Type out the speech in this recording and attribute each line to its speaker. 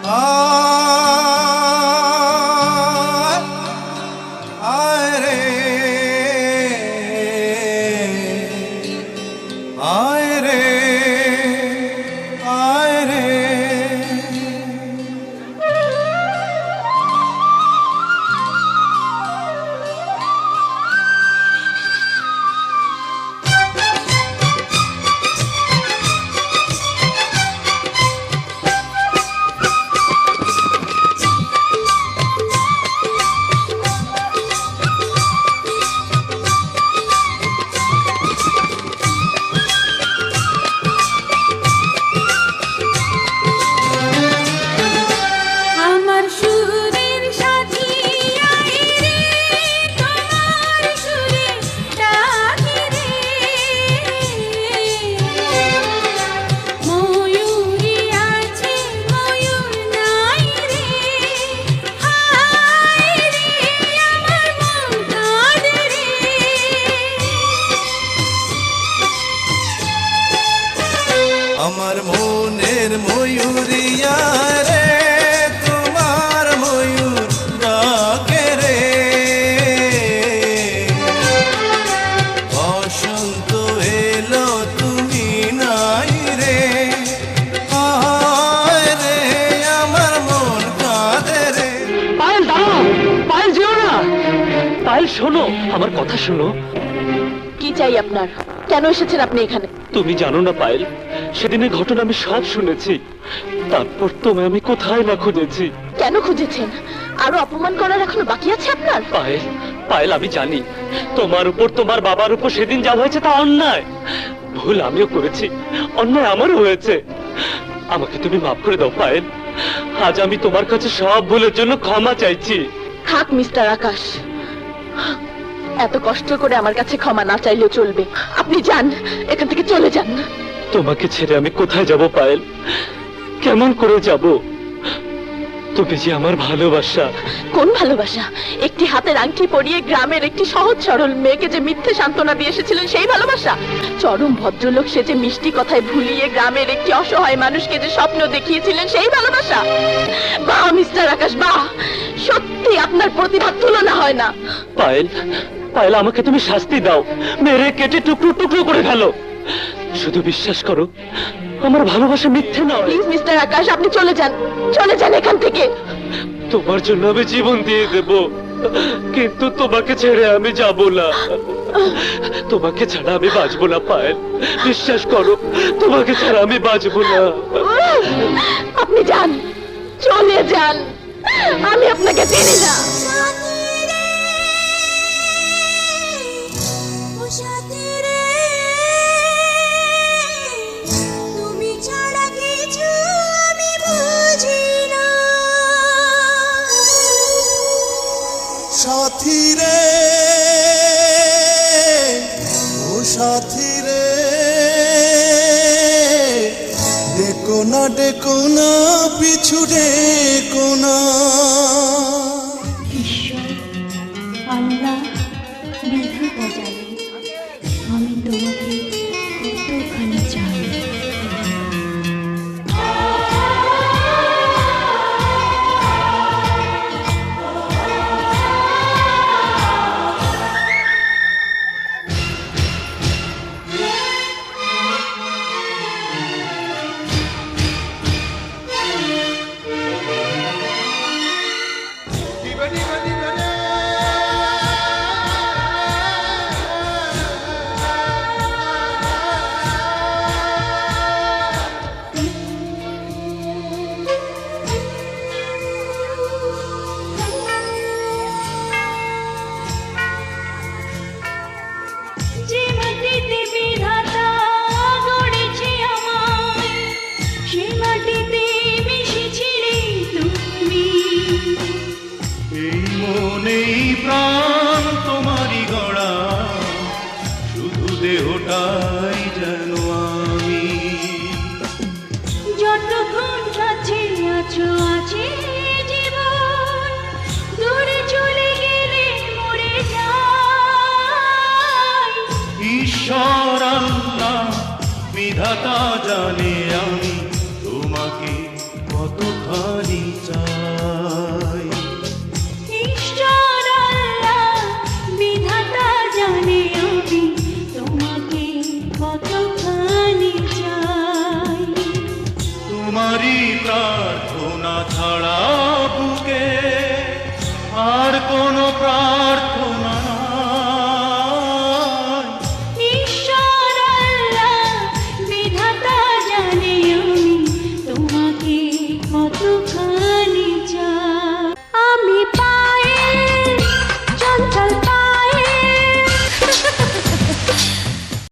Speaker 1: आय रे आय रे आय रे আমার মনের ময়ূরিয়া রে তোমার ময়ূর ডাকে রে বসন্ত এলো তুমি নাই রে আয় রে আমার মন কাঁদে রে।
Speaker 2: পায়েল দাঁড়াও, পায়েল যেও না। পায়েল শোনো, আমার কথা শোনো।
Speaker 3: কি চাই আপনার? কেন এসেছেন আপনি এখানে?
Speaker 2: তুমি জানো না পায়েল, সেদিনের ঘটনা আমি সব শুনেছি। তারপর তোমায় আমি কোথায় না খুঁজেছি।
Speaker 3: কেন খুঁজেছেন? আরো অপমান করার এখনো বাকি আছে আপনার?
Speaker 2: পায়েল, পায়েল আমি জানি তোমার উপর, তোমার বাবার উপর সেদিন যা হয়েছে তা অন্যায়। ভুল আমিও করেছি, অন্যায় আমারও হয়েছে। আমাকে তুমি মাফ করে দাও পায়েল। আজ আমি তোমার কাছে সব ভুলের জন্য ক্ষমা চাইছি।
Speaker 3: থাক মিস্টার আকাশ, এত কষ্ট করে আমার কাছে ক্ষমা না চাইলেও চলবে। আপনি যান, এখান থেকে চলে যান।
Speaker 2: তোমাকে ছেড়ে আমি কোথায় যাব পায়েল? কেমন করে যাব? তুমি যে আমার ভালোবাসা।
Speaker 3: কোন ভালোবাসা? একটি হাতের আংটি পরিয়ে গ্রামের একটি সহজ সরল মেয়েকে যে মিথ্যে সান্ত্বনা দিয়ে এসেছিলেন সেই ভালোবাসা? চরম ভদ্রলোক সে যে মিষ্টি কথায় ভুলিয়ে গ্রামের একটি অসহায় মানুষকে যে স্বপ্ন দেখিয়েছিলেন সেই ভালোবাসা? বাহ মিস্টার আকাশ, বাহ! সত্যি আপনার প্রতিভা তুলনা হয় না।
Speaker 2: পায়েল, পায়েল আমাকে তুমি শাস্তি দাও, মেরে কেটে টুকরো টুকরো করে ফেলো। শুধু বিশ্বাস করো, আমার ভালোবাসা মিথ্যে নয়।
Speaker 3: প্লিজ মিস্টার আকাশ, আপনি চলে যান, চলে যান এখান থেকে।
Speaker 2: তোমার জন্য আমি জীবন দিয়ে দেব, কিন্তু তোমাকে ছেড়ে আমি যাব না। তোমাকে ছাড়া আমি বাঁচবো না পায়েল, বিশ্বাস করো, তোমাকে ছাড়া আমি বাঁচবো না।
Speaker 3: আপনি যান, চলে যান, আমি আপনাকে চিনি না।
Speaker 1: সাথী রে ও সাথী রে, ডেকো না পিছু ডেকো না।
Speaker 4: ঈশ্বর, আল্লাহ, বিধাতা জানে আমি তোমাকে কতখানি চাই।
Speaker 1: প্রাণ তোমারই গড়া, শুধু দেহটাই যেন আমি।
Speaker 4: যতক্ষণ কাছে আছো আছে জীবন, দূরে চলে গেলে মরে যাই।
Speaker 1: ঈশ্বর আল্লাহ বিধাতা জানে আমি তোমাকে কতখানি তোমারই চাই।
Speaker 4: ঈশ্বর আল্লাহ বিধাতা জানে আমি তোমাকে কতখানি চাই।
Speaker 1: তোমারই প্রার্থনা ছাড়া বুকে আর কোনো প্রাণ